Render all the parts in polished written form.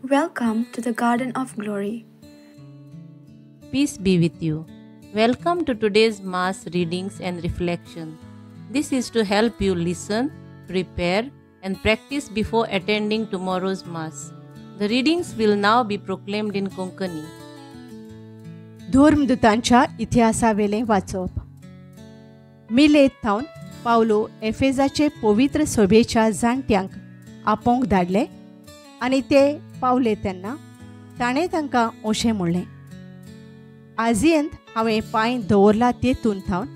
Welcome to the Garden of Glory. Peace be with you. Welcome to today's Mass readings and reflection. This is to help you listen, prepare, and practice before attending tomorrow's Mass. The readings will now be proclaimed in Konkani. धर्मदूतांच्या इतिहासावेले वाचप. मिलेत थावन पावलो एफेजाचे पवित्र सभेच्या जाणट्यांक आपोंक धाडले आनी ते पावले तेन्ना ताणें तांकां अशें म्हणलें, आजियेंत हांवें पांय दवरला तेतून थावन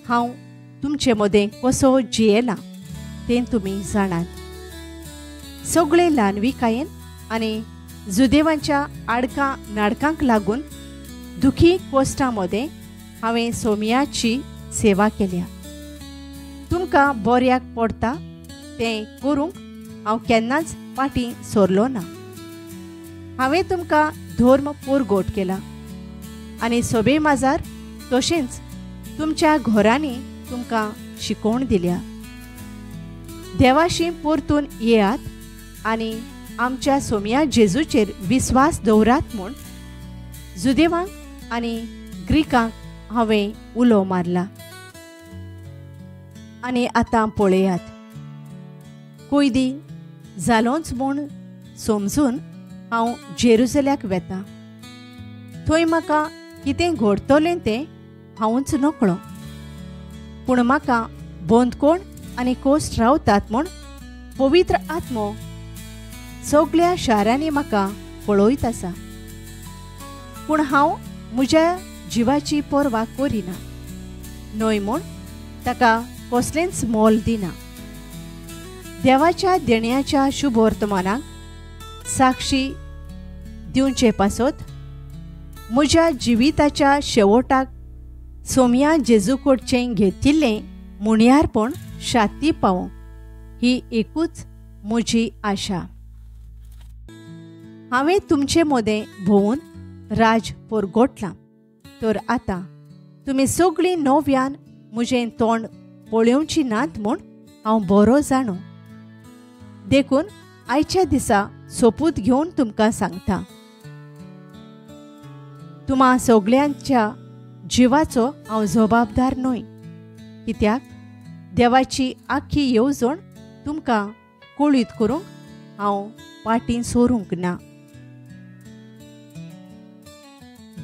हांव तुमचे मदें कसो जियेलां तें तुमी जाणात. सगळे ल्हानविकायेन आनी जुदेवांच्या आडकां नाडकांक लागून दुखी कोश्टांमदें हांवें सोमयाची सेवा केल्या. तुमकां बऱ्याक पडटा तें करूंक हांव केन्नाच फाटीं सोरलो ना. हांवें तुमकां धर्म पुरगोट केला आनी सभे माजार तशेंच तुमच्या घरांनी तुमकां शिकोवण दिल्या. देवाशी परतून येयात आनी आमच्या सोमया जेजूचेर विस्वास दवरात म्हूण जुदेवांक आनी ग्रीकांक हांवें उलो मारला. आनी आतां पळयात, कोयदी जालोंच म्हूण समजून हांव जेरुसल्याक वेतां. थंय म्हाका कितें घडतलें तें हांवूच नकळो. पूण म्हाका बंदकोण आनी कोश्ट रावतात म्हूण पवित्र आत्मो सगळ्या शारांनी म्हाका पळयत आसा. पूण हांव म्हज्या जिवाची पर्वा करिना, न्हय म्हूण ताका कसलेंच मोल दिना. देवाच्या देण्याच्या शुभ वर्तमानाक साक्षी दिवचे पासत म्हज्या जिविताच्या शेवटाक सोमया जेजू कडचें घेतिल्लें मुणयारपण शाती पावोवंक ही एकूच म्हजी आशा. हांवें तुमचे मदें भोंवून राज परगोटलां, तर आतां तुमी सगळीं नव्यान म्हजें तोंड पळोवची नात म्हूण हांव बरो जाणो. देखून आयच्या दिसा सोपूत घेवन तुमकां सांगता, तुम्हा सगळ्यांच्या जिवाचो हांव जबाबदार न्हय, कित्याक देवाची आख्खी येवजण तुमकां कळीत करूंक हांव फाटीं सोरूंक ना.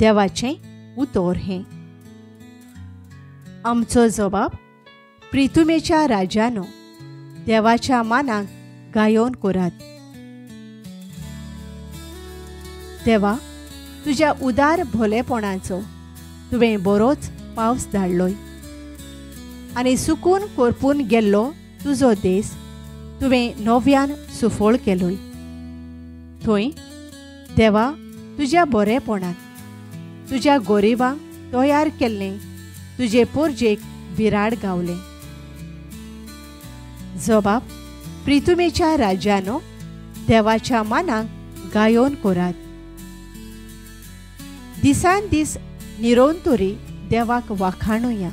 देवाचें उतर हें. आमचो जबाब प्रितुमेच्या राजानो देवाच्या मानाक गायोन करात. देवा, तुज्या उदार भोलेपणाचो तुवें बरोच पावस धाडलोय आनी सुकून करपून गेल्लो तुजो देस तुवें नव्यान सुफळ केलोय. थंय देवा, तुज्या बरेपणान तुज्या गोरिबांक तयार केल्लें तुजे पोरजेक विराड गावलें. जबाब प्रितुमेच्या राजानो देवाच्या मानाक गायोन करात. दिसान दीस निरोंतोरी देवाक वाखाणुया.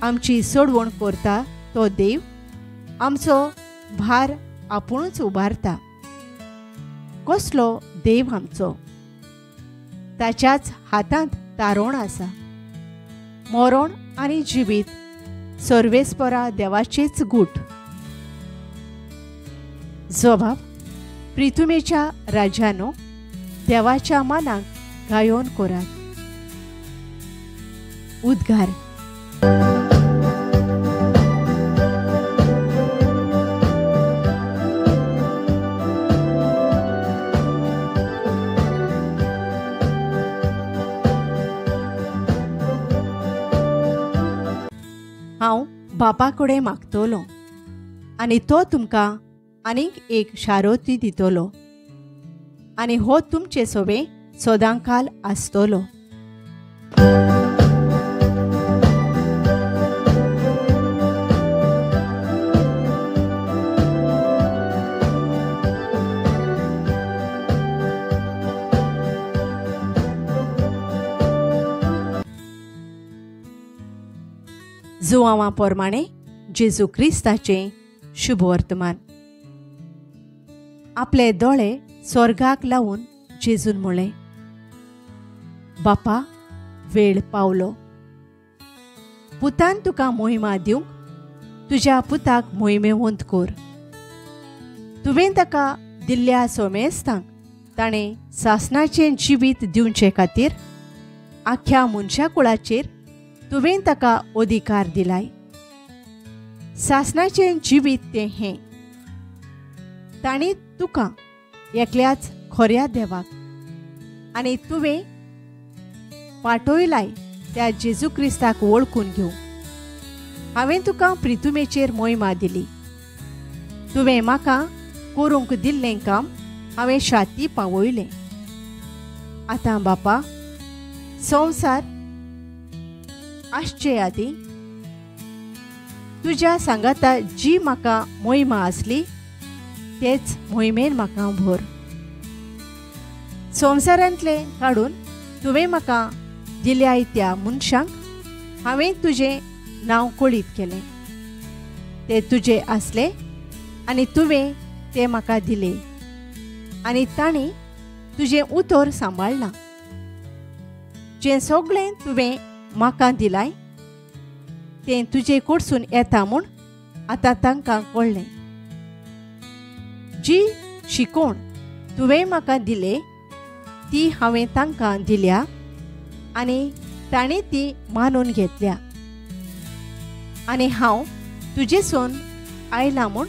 आमची सोडवण करता तो देव आमचो भार आपुणूच उबारता. कसलो देव आमचो, ताच्याच हातांत तारोण आसा. मरण आनी जिवीत सर्वेस्परा देवाचेच गूट. जबाब प्रितुमेच्या राजानो देवाच्या मानाक गायोन करात. उद्गार. हांव बापा कडेन मागतलों आनी तो तुमकां आनीक एक शारोती दितलो आनी हो तुमचे सोबे सदांकाल आसतलो. जुआंवा प्रमाणे जेजू क्रिस्ताचें शुभ वर्तमान. आपले दोळे स्वर्गाक लावून जेजून म्हळें, बापा, वेळ पावलो. पुतान तुका मोहिमा दिवंक तुज्या पुताक मोहिमेवंत कोर. तुवें ताका दिल्ल्या सोमेस्तांक ताणें सासणाचें जिवीत दिवचे खातीर आख्या मनशा कुळाचेर तुवें ताका अधिकार दिलाय. सासणाचें जिवीत तें हें. ताणें तुका एकल्याच खोऱ्या देवाक आनी तुवें पाठयलाय त्या जेजू क्रिस्ताक वळखून घेवं. हांवें तुका प्रितुमेचेर मोहिमा दिली. तुवें म्हाका करूंक दिल्लें काम हांवें शाती पावयलें. आतां बापा, संवसार आसचे आदीं तुज्या सांगाता जी म्हाका मोहिमा आसली तेच मोहिमेन म्हाका भर. संवसारांतलें काडून तुवें म्हाका दिल्या त्या मनशांक हांवें तुजें नांव कळीत केलें. ते तुजे आसले आनी तुवें ते म्हाका दिले आनी तांणी तुजें उतर सांबाळ्ळां. जें सगळें तुवें म्हाका दिलाय तें तुजे कडसून येता म्हूण आतां तांकां कळ्ळें. जी शिकोवण तुवें म्हाका दिले ती हांवें तांकां दिल्या आनी तांणी ती मानून घेतल्या. आनी हांव तुजेसून आयलां म्हूण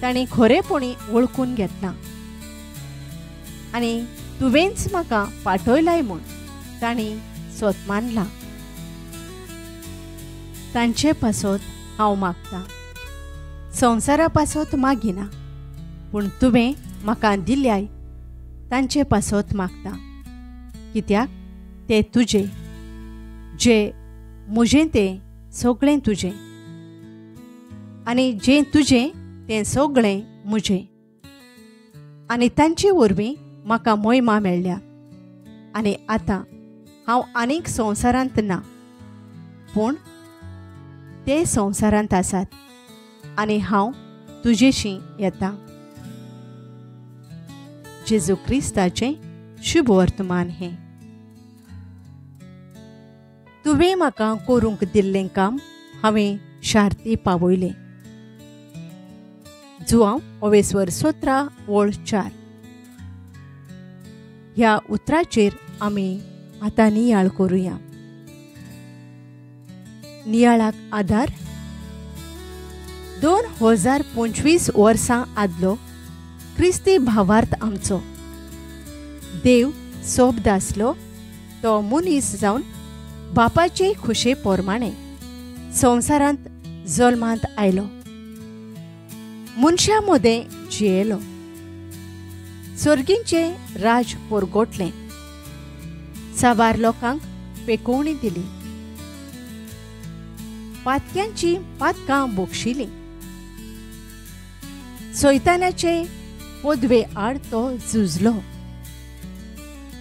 तांणी खरेपणी वळखून घेतलां. आनी तुवेंच म्हाका पाठयलाय म्हूण तांणी स्वत मानलां. तांचे पासत हांव मागतां. संवसारा पासत मागिना, पूण तुवें म्हाका दिल्याय तांचे पासत मागतां. कित्याक ते तुजे, जे म्हजें तें सगळें तुजें आनी जें तुजें तें सगळें म्हजें. आनी तांचे वरवीं म्हाका मोहिमा मेळ्ळ्या. आनी आतां हांव आनीक संवसारांत ना, पूण ते संवसारांत आसात आनी हांव तुजेशी येतां. जेजू क्रिस्ताचें शुभ वर्तमान हें. तुवें म्हाका करूंक दिल्लें काम हांवें शार्ती पावयलें. जुआंव 17:4. ह्या उतराचेर आमी आतां नियाळ करुया. नियाळाक आधार 2025 वर्सां आदलो क्रिस्ती भावार्थ आमचो. देव सोबत आसलो तो मनीस जावन बापाचे खुशे पोरमाणे संवसारांत जल्मांत आयलो. मनशा मदें जियेलो. सर्गींचे राज पोरगोटलें. साबार लोकांक पेकोवणी दिली. पातक्यांची पातकां बोगशिलीं. सैतानाचे पोदवे आड तो झुजलो.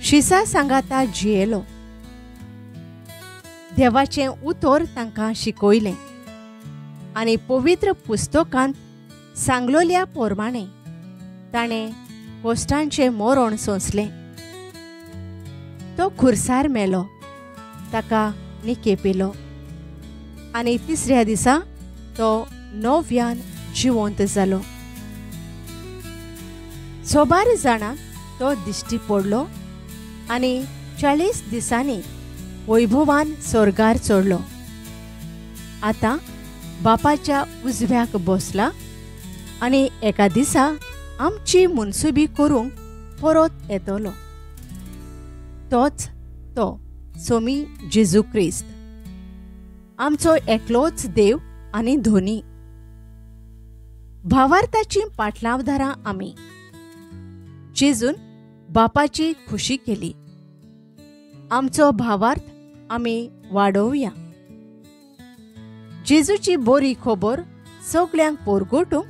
शिसा सांगाता जियेलो. देवाचें उतर तांकां शिकयलें आनी पवित्र पुस्तकांत सांगलोल्या पोरमाणें ताणें कोश्टांचें मरण सोंसलें. तो खुर्सार मेलो. ताका निकेपिलो आनी तिसऱ्या दिसा तो नव्यान जिवंत जालो. सोबार जाणांक तो दिश्टी पडलो आनी 40 दिसांनी वैभवान स्वर्गार चडलो. आतां बापाच्या उजव्याक बसला आनी एका दिसा आमची मनसुबी करूंक परत येतलो. तोच तो सोमी जेजू क्रिस्त, आमचो एकलोच देव आनी धोनी. भावार्थाची पाटलावधारां आमी. जेजून बापाची खुशी केली. आमचो भावार्थ आमी वाडोवया. जेजूची बरी खबर सगळ्यांक पोरगोटूंक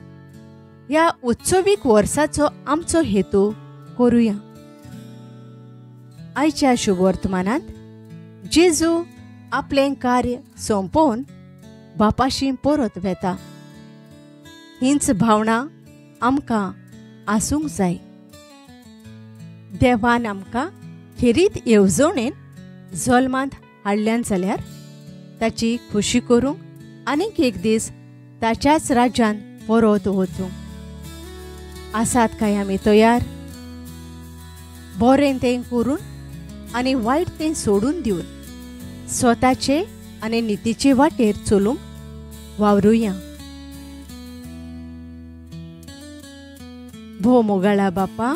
ह्या उत्सवीक वर्साचो आमचो हेतू करुया. आयच्या शुभ वर्तमानांत जेजू आपलें कार्य संपोवन बापाशी परत वेता. हीच भावना आमकां आसूंक जाय. देवान आमकां खेरीत येवजणेन जल्मांत हाडल्यान जाल्यार ताची खुशी करूंक आनीक एक दीस ताच्याच राज्यान परत वचूंक. आसात काय आमी तयार? बरें तें करून आनी वायट तें सोडून दिवन स्वताचे आनी नितीचे वाटेर चलूंक वावरुया. भोव मोगाळा बापा,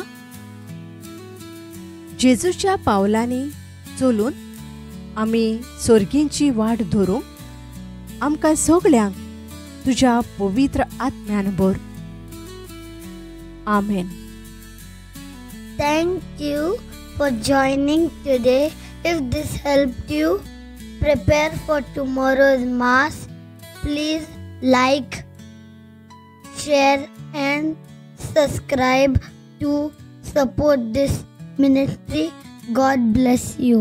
जेजूच्या पावलांनी चलून आमी सर्गींची वाट धरूंक आमकां सगळ्यांक तुज्या पवित्र आत्म्यान भर. आमेन. Thank you for joining today. If this helped you prepare for tomorrow's Mass, please like, share and subscribe to support this ministry. God bless you.